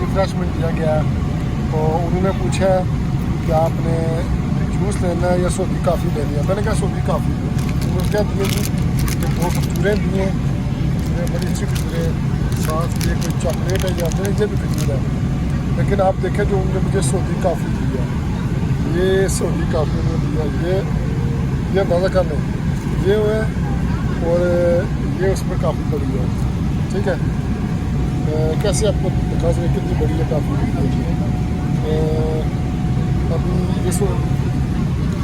Refreshment दिया गया है। तो उन्होंने पूछा कि आपने जूस लेना है या सऊदी काफ़ी लेनी है। मैंने कहा सऊदी काफ़ी। उन्होंने क्या दिए जी कि 2 खजूरें दिए, खजूरें बड़ी अच्छी खजूरें, साथ ये कोई चॉकलेट है या फिर ये भी खजूर है। लेकिन आप देखें जो उन्होंने मुझे सऊदी काफ़ी दिया, ये सऊदी काफ़ी उन्होंने दिया, ये अंदाज़ा कर लें ये है, और ये उसमें काफ़ी बड़ी है। ठीक है, कैसे आपको बता सकें कितनी बड़ी है काफ़ी। अभी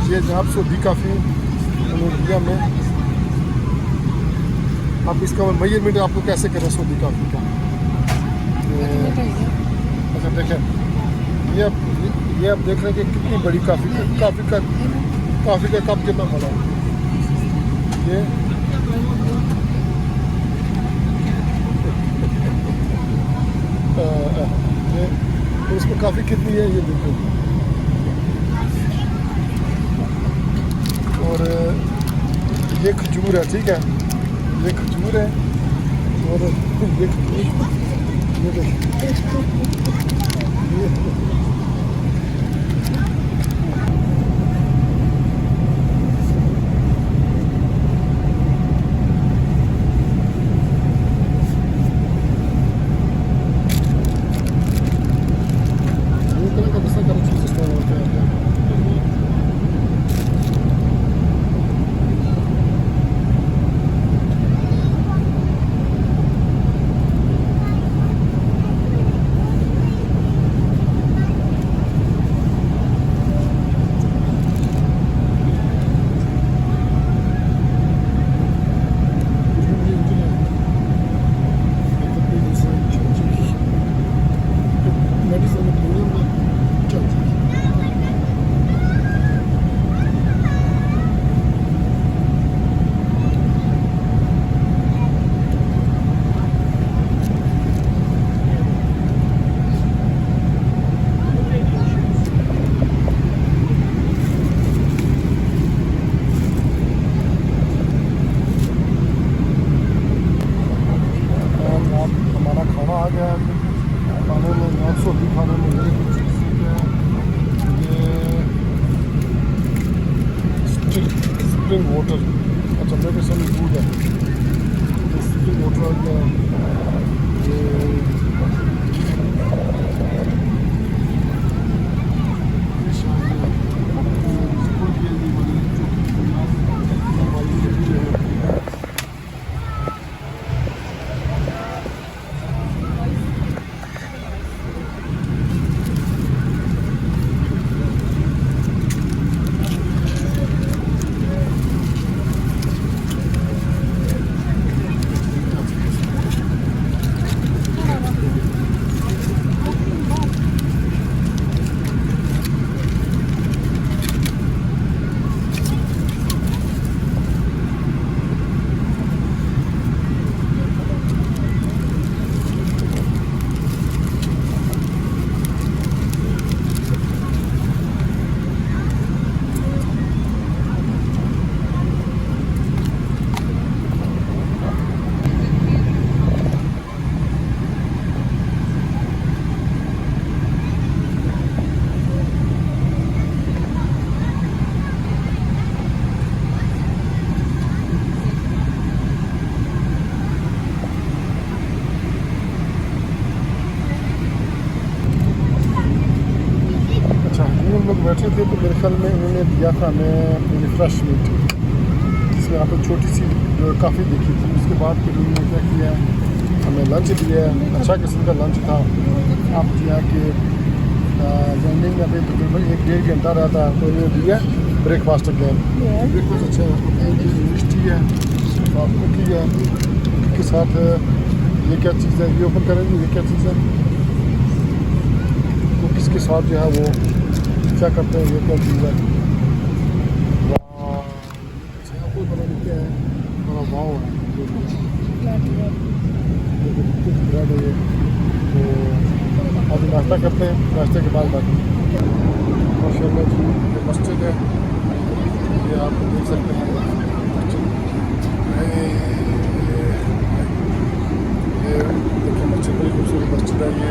ये जनाब सऊदी काफ़ी उन्होंने दिया हमें। आप इसका मेजरमेंट आपको कैसे करें सऊदी काफ़ी का। अच्छा देखें, ये आप देख रहे हैं कि कितनी बड़ी काफ़ी का कप कितना बड़ा है ये। ये तो इसमें काफ़ी कितनी है ये देखो। और ये खजूर है, ठीक है, ये खजूर है, और ये खजूर ये देखो आ गया खाने में, नॉन सऊदी खाने में ये कुछ चीज़ है। ये स्प्रिंग वाटर, अच्छा मेरे सामने दूध है, ये स्प्रिंग वाटर आ गया। लोग बैठे थे तो मेरे ख्याल में इन्होंने दिया था हमें रिफ्रेशमेंट, जिसमें यहाँ पर छोटी सी काफ़ी दिखी थी। उसके बाद फिर उन्होंने क्या किया, हमें लंच दिया, अच्छा किस्म का लंच था। आप दिया कि लैंडिंग में अभी तकरीबन 1-1.5 घंटा रहता है, तो ये दिया ब्रेकफास्ट अगेन। ब्रेकफास्ट अच्छा है, यूनिवर्सिटी है, साथ कुकी है, के साथ ये क्या चीज़ है, ये ओपन करेंगे, ये क्या चीज़ है, कुकीज़ के साथ जो है वो क्या करते हैं, ये क्या चीज़ है, कोई पता नहीं क्या है, बड़ा वाव है, ब्रेड है ये। तो अभी नाश्ता करते हैं, नाश्ते के बाद बाकी माशाल्लाह जी ये मस्जिद है, ये आप देख सकते हैं मस्जिद, ये देखिए मस्जिद बड़ी खूबसूरत मस्जिद है। ये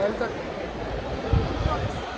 Ahorita.